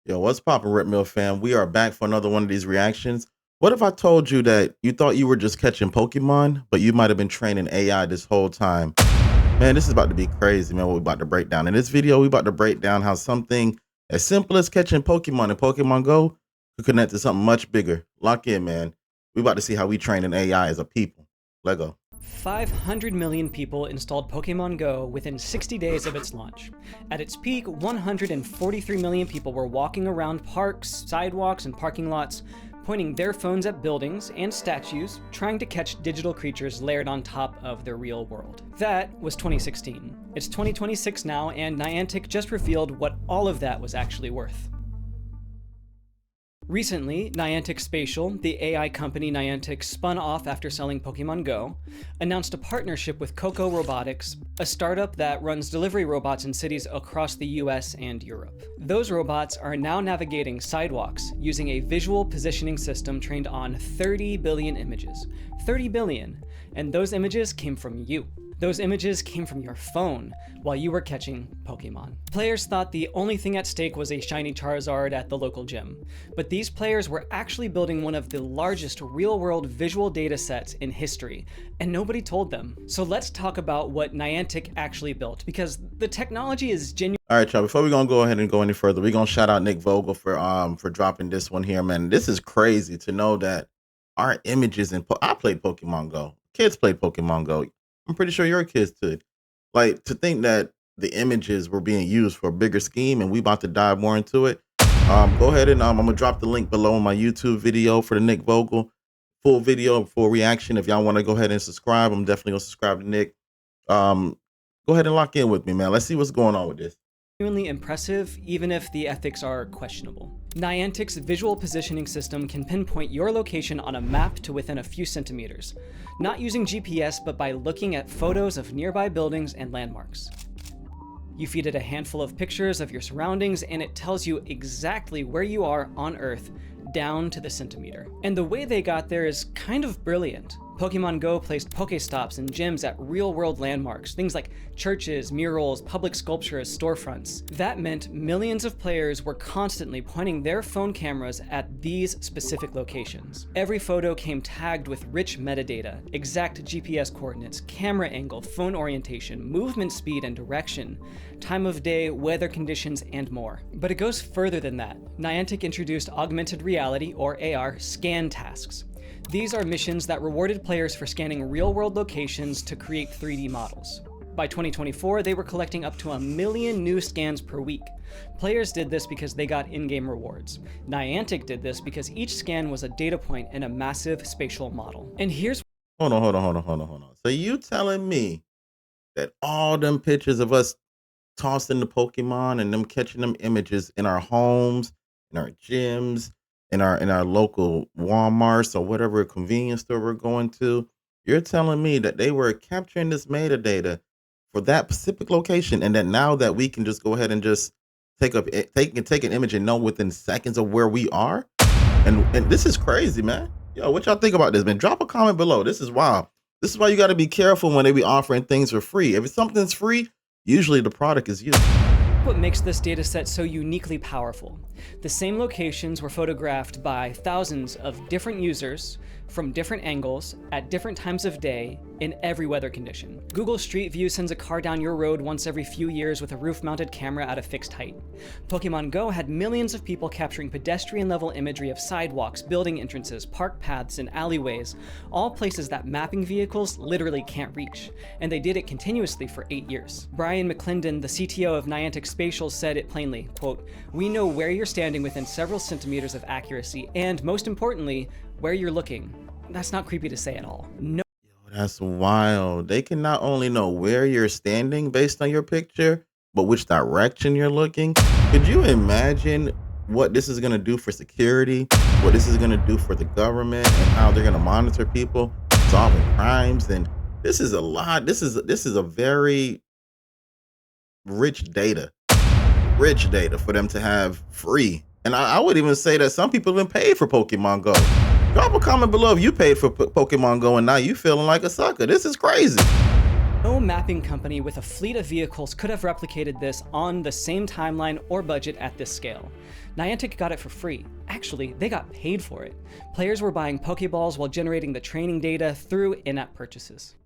Yo, what's poppin', Rip Mill fam? We are back for another one of these reactions. What if I told you that you thought you were just catching Pokemon, but you might have been training AI this whole time? Man, this is about to be crazy, man, what we about to break down. In this video, we about to break down how something as simple as catching Pokemon in Pokemon Go could connect to something much bigger. Lock in, man. We about to see how we train an AI as a people. Let go. 500 million people installed Pokémon Go within 60 days of its launch. At its peak, 143 million people were walking around parks, sidewalks, and parking lots, pointing their phones at buildings and statues, trying to catch digital creatures layered on top of their real world. That was 2016. It's 2026 now, and Niantic just revealed what all of that was actually worth. Recently, Niantic Spatial, the AI company Niantic spun off after selling Pokémon Go, announced a partnership with Coco Robotics, a startup that runs delivery robots in cities across the US and Europe. Those robots are now navigating sidewalks using a visual positioning system trained on 30 billion images. 30 billion! And those images came from you. Those images came from your phone while you were catching Pokemon. Players thought the only thing at stake was a shiny Charizard at the local gym, but these players were actually building one of the largest real-world visual data sets in history, and nobody told them. So let's talk about what Niantic actually built, because the technology is genuine. All right, y'all. Before we're gonna go ahead and go any further, we're gonna shout out Nick Vogel for dropping this one here, man. This is crazy to know that our images in I played Pokemon Go. Kids played Pokemon Go. I'm pretty sure your kids did. Like, to think that the images were being used for a bigger scheme, and we about to dive more into it. Go ahead and I'm gonna drop the link below in my YouTube video for the Nick Vogel full video, full reaction. If y'all want to go ahead and subscribe, I'm definitely gonna subscribe to Nick. Go ahead and lock in with me, man. Let's see what's going on with this. Genuinely impressive, even if the ethics are questionable. Niantic's visual positioning system can pinpoint your location on a map to within a few centimeters, not using GPS, but by looking at photos of nearby buildings and landmarks. You feed it a handful of pictures of your surroundings, and it tells you exactly where you are on Earth, down to the centimeter. And the way they got there is kind of brilliant. Pokemon Go placed Pokestops and gyms at real-world landmarks, things like churches, murals, public sculptures, storefronts. That meant millions of players were constantly pointing their phone cameras at these specific locations. Every photo came tagged with rich metadata, exact GPS coordinates, camera angle, phone orientation, movement speed and direction, time of day, weather conditions, and more. But it goes further than that. Niantic introduced augmented reality, or AR, scan tasks. These are missions that rewarded players for scanning real-world locations to create 3D models. By 2024, they were collecting up to 1 million new scans per week. Players did this because they got in-game rewards. Niantic did this because each scan was a data point in a massive spatial model. And here's— Hold on. So you telling me that all them pictures of us tossing the Pokemon and them catching them images in our homes, in our gyms, in our local Walmarts or whatever convenience store we're going to, you're telling me that they were capturing this metadata for that specific location, and that now that we can just go ahead and just take an image and know within seconds of where we are? And this is crazy, man. Yo, what y'all think about this, man? Drop a comment below. This is wild. This is why you got to be careful when they be offering things for free. If something's free, usually the product is used. what makes this dataset so uniquely powerful. The same locations were photographed by thousands of different users from different angles at different times of day in every weather condition. Google Street View sends a car down your road once every few years with a roof-mounted camera at a fixed height. Pokemon Go had millions of people capturing pedestrian-level imagery of sidewalks, building entrances, park paths, and alleyways, all places that mapping vehicles literally can't reach, and they did it continuously for 8 years. Brian McClendon, the CTO of Niantic Spatial, said it plainly, quote, "We know where you're standing within several centimeters of accuracy, and most importantly, where you're looking." That's not creepy to say at all. No. Yo, that's wild. They can not only know where you're standing based on your picture, but which direction you're looking. Could you imagine what this is going to do for security, what this is going to do for the government, and how they're going to monitor people solving crimes? And this is a lot. This is a very rich data for them to have free. And I would even say that some people have been paid for Pokemon Go. Drop a comment below if you paid for Pokemon Go and now you feeling like a sucker. This is crazy. No mapping company with a fleet of vehicles could have replicated this on the same timeline or budget at this scale. Niantic got it for free. Actually, they got paid for it. Players were buying Pokeballs while generating the training data through in-app purchases.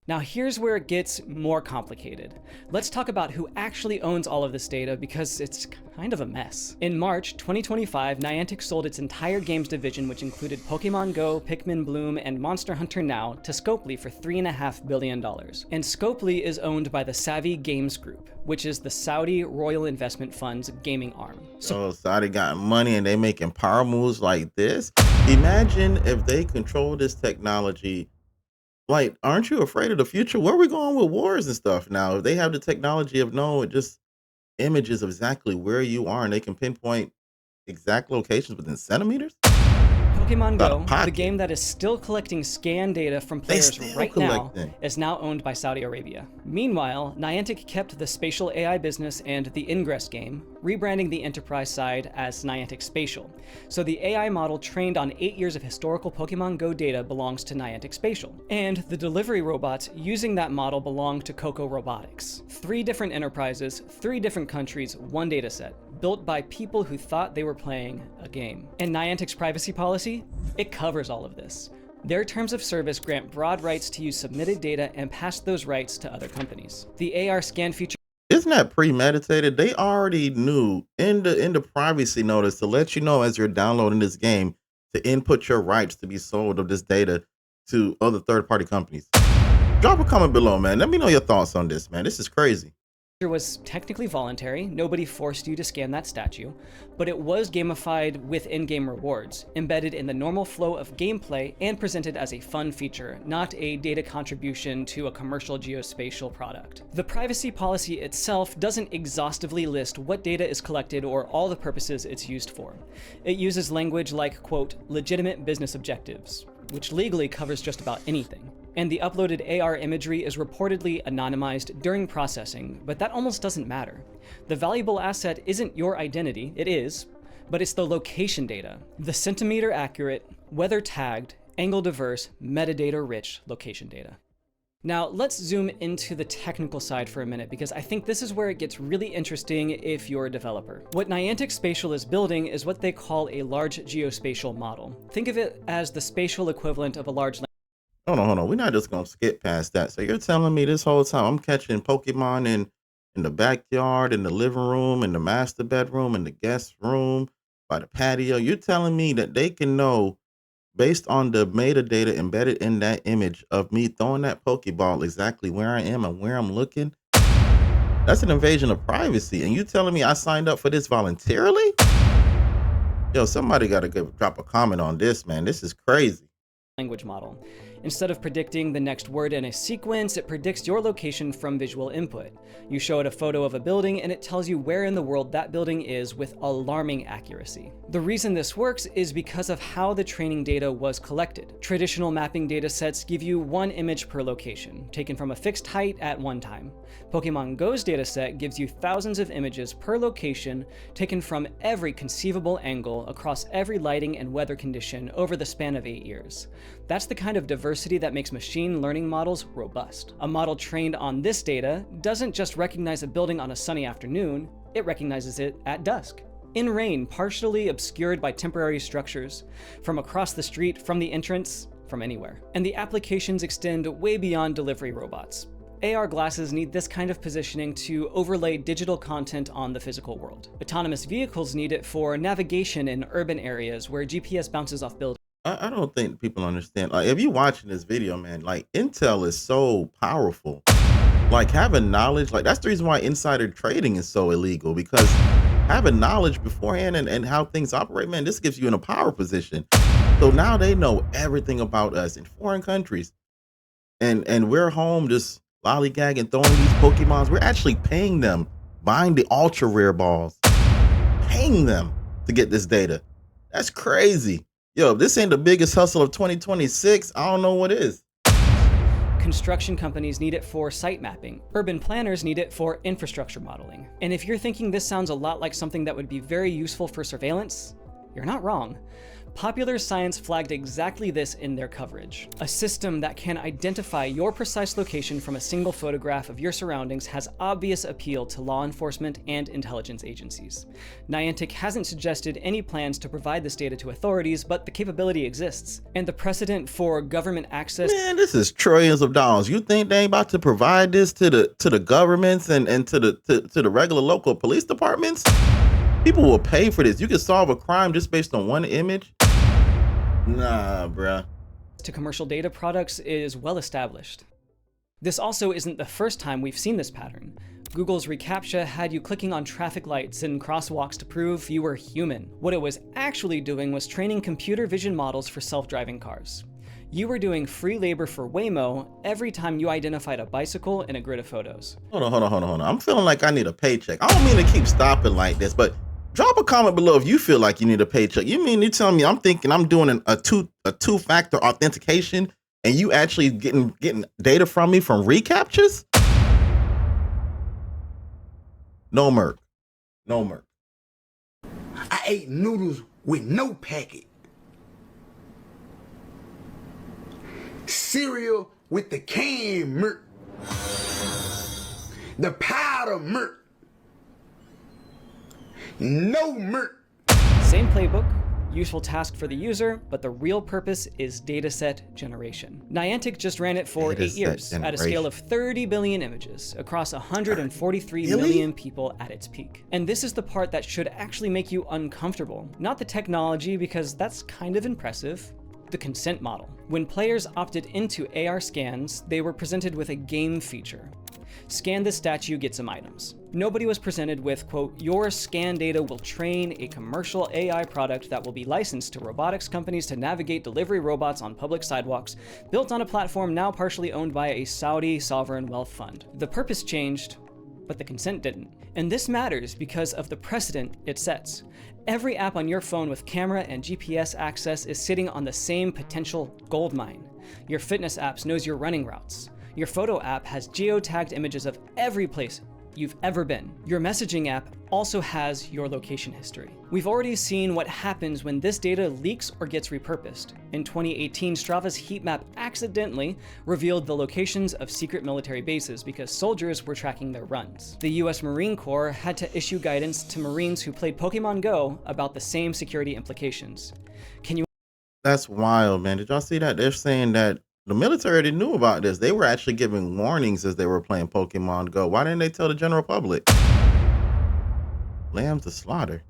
Now here's where it gets more complicated. Let's talk about who actually owns all of this data because it's kind of a mess. In March 2025, Niantic sold its entire games division, which included Pokemon Go, Pikmin Bloom, and Monster Hunter Now, to Scopely for $3.5 billion. And Scopely is owned by the Savvy Games Group, which is the Saudi Royal Investment Fund's gaming arm. So Saudi got money and they making power moves like this. Imagine if they control this technology. Like, aren't you afraid of the future? Where are we going with wars and stuff now? If they have the technology of knowing just images of exactly where you are and they can pinpoint exact locations within centimeters? Pokemon Out of Go, the pocket. game that is still collecting scan data from They players still right now, collecting. is now owned by Saudi Arabia. Meanwhile, Niantic kept the spatial AI business and the Ingress game, rebranding the enterprise side as Niantic Spatial. So the AI model trained on 8 years of historical Pokemon Go data belongs to Niantic Spatial. And the delivery robots using that model belong to Coco Robotics. 3 different enterprises, 3 different countries, 1 dataset, built by people who thought they were playing a game. And Niantic's privacy policy? It covers all of this. Their terms of service grant broad rights to use submitted data and pass those rights to other companies. The AR scan feature Isn't that premeditated? They already knew in the privacy notice to let you know as you're downloading this game to input your rights to be sold of this data to other third-party companies. Drop a comment below, man. Let me know your thoughts on this, man. This is crazy. was technically voluntary, nobody forced you to scan that statue, but it was gamified with in-game rewards, embedded in the normal flow of gameplay and presented as a fun feature, not a data contribution to a commercial geospatial product. The privacy policy itself doesn't exhaustively list what data is collected or all the purposes it's used for. It uses language like, quote, legitimate business objectives, which legally covers just about anything. And the uploaded AR imagery is reportedly anonymized during processing, but that almost doesn't matter. The valuable asset isn't your identity, it is, but it's the location data, the centimeter accurate, weather tagged, angle diverse, metadata rich location data. Now let's zoom into the technical side for a minute because I think this is where it gets really interesting if you're a developer. What Niantic Spatial is building is what they call a large geospatial model. Think of it as the spatial equivalent of a large Hold on. We're not just gonna skip past that. So you're telling me this whole time I'm catching Pokemon in the backyard, in the living room, in the master bedroom, in the guest room, by the patio. You're telling me that they can know based on the metadata embedded in that image of me throwing that Pokeball exactly where I am and where I'm looking. That's an invasion of privacy. And you telling me I signed up for this voluntarily? Yo, somebody gotta drop a comment on this, man. This is crazy. language model. Instead of predicting the next word in a sequence, it predicts your location from visual input. You show it a photo of a building and it tells you where in the world that building is with alarming accuracy. The reason this works is because of how the training data was collected. Traditional mapping data sets give you one image per location, taken from a fixed height at one time. Pokemon Go's dataset gives you thousands of images per location, taken from every conceivable angle across every lighting and weather condition over the span of 8 years. That's the kind of diversity that makes machine learning models robust. A model trained on this data doesn't just recognize a building on a sunny afternoon, it recognizes it at dusk, in rain partially obscured by temporary structures, from across the street, from the entrance, from anywhere. And the applications extend way beyond delivery robots. AR glasses need this kind of positioning to overlay digital content on the physical world. Autonomous vehicles need it for navigation in urban areas where GPS bounces off buildings. I don't think people understand. Like, if you watching this video, man, like Intel is so powerful. Like having knowledge, like that's the reason why insider trading is so illegal, because having knowledge beforehand and how things operate, man, this gives you in a power position. So now they know everything about us in foreign countries. And we're home just lollygagging, throwing these Pokemons. We're actually paying them, buying the ultra rare balls, paying them to get this data. That's crazy. Yo, if this ain't the biggest hustle of 2026, I don't know what is. Construction companies need it for site mapping. Urban planners need it for infrastructure modeling. And if you're thinking this sounds a lot like something that would be very useful for surveillance, you're not wrong. Popular Science flagged exactly this in their coverage. A system that can identify your precise location from a single photograph of your surroundings has obvious appeal to law enforcement and intelligence agencies. Niantic hasn't suggested any plans to provide this data to authorities, but the capability exists. And the precedent for government access— Man, this is trillions of dollars. You think they ain't about to provide this to the governments and to the regular local police departments? People will pay for this. You can solve a crime just based on one image? Nah, bruh. to commercial data products is well established. This also isn't the first time we've seen this pattern. Google's reCAPTCHA had you clicking on traffic lights and crosswalks to prove you were human. What it was actually doing was training computer vision models for self-driving cars. You were doing free labor for Waymo every time you identified a bicycle in a grid of photos. Hold on. I'm feeling like I need a paycheck. I don't mean to keep stopping like this, but drop a comment below if you feel like you need a paycheck. You mean you telling me I'm thinking I'm doing a two-factor authentication and you actually getting data from me from reCAPTCHAs? No Merc. I ate noodles with no packet. Cereal with the canned milk. The powder milk. No milk. Same playbook, useful task for the user, but the real purpose is dataset generation. Niantic just ran it for 8 years at a scale of 30 billion images across 143 million people at its peak. And this is the part that should actually make you uncomfortable. Not the technology, because that's kind of impressive. The consent model. When players opted into AR scans, they were presented with a game feature. Scan this statue, get some items. Nobody was presented with, quote, your scan data will train a commercial AI product that will be licensed to robotics companies to navigate delivery robots on public sidewalks, built on a platform now partially owned by a Saudi sovereign wealth fund. The purpose changed, but the consent didn't. And this matters because of the precedent it sets. Every app on your phone with camera and GPS access is sitting on the same potential goldmine. Your fitness apps knows your running routes. Your photo app has geotagged images of every place you've ever been. Your messaging app also has your location history. We've already seen what happens when this data leaks or gets repurposed. In 2018, Strava's heat map accidentally revealed the locations of secret military bases because soldiers were tracking their runs. The US Marine Corps had to issue guidance to Marines who played Pokémon Go about the same security implications. That's wild, man. Did y'all see that? They're saying that the military already knew about this. They were actually giving warnings as they were playing Pokemon Go. Why didn't they tell the general public? Lambs to slaughter.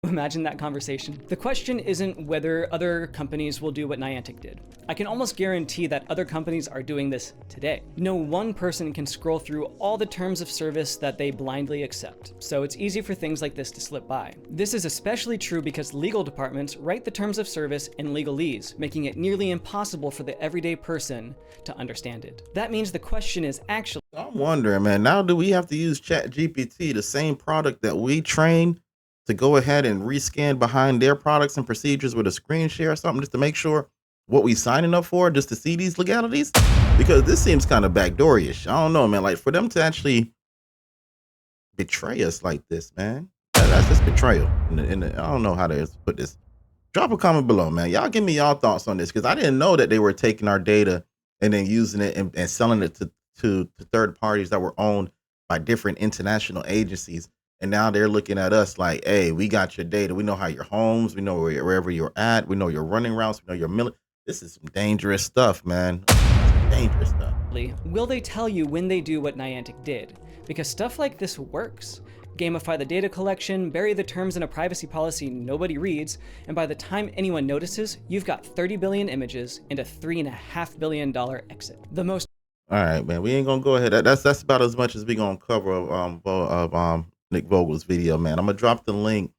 Imagine that conversation. The question isn't whether other companies will do what Niantic did. I can almost guarantee that other companies are doing this today. No one person can scroll through all the terms of service that they blindly accept, so it's easy for things like this to slip by. This is especially true because legal departments write the terms of service in legalese, making it nearly impossible for the everyday person to understand it. That means the question is actually— I'm wondering, man, now do we have to use ChatGPT, the same product that we train, to go ahead and rescan behind their products and procedures with a screen share or something just to make sure what we signing up for, just to see these legalities? Because this seems kind of backdoor-ish. I don't know, man. Like, for them to actually betray us like this, man, that's just betrayal. I don't know how to put this. Drop a comment below, man. Y'all give me y'all thoughts on this, because I didn't know that they were taking our data and then using it and selling it to third parties that were owned by different international agencies. And now they're looking at us like, hey, we got your data. We know how your homes, we know wherever you're at. We know your running routes. We know your military. This is some dangerous stuff, man. Dangerous stuff. Will they tell you when they do what Niantic did? Because stuff like this works. Gamify the data collection, bury the terms in a privacy policy nobody reads, and by the time anyone notices, you've got 30 billion images and a $3.5 billion exit. The most— All right, man. We ain't gonna go ahead. That's about as much as we gonna cover of Nick Vogel's video, man. I'm gonna drop the link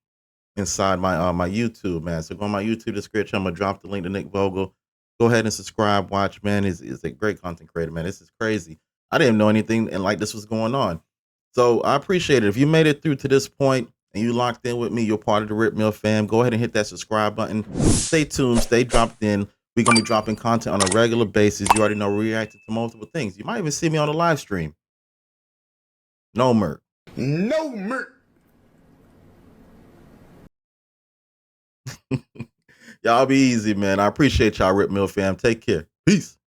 inside my my YouTube, man. So go on my YouTube description. I'm gonna drop the link to Nick Vogel. Go ahead and subscribe, watch, man. He's a great content creator, man. This is crazy. I didn't know anything and like this was going on. So I appreciate it. If you made it through to this point and you locked in with me, you're part of the Rip Mill fam. Go ahead and hit that subscribe button. Stay tuned, stay dropped in. We're gonna be dropping content on a regular basis. You already know, reacting to multiple things. You might even see me on a live stream. No Merc. No milk. Y'all be easy, man. I appreciate y'all, Rip Mill fam. Take care. Peace.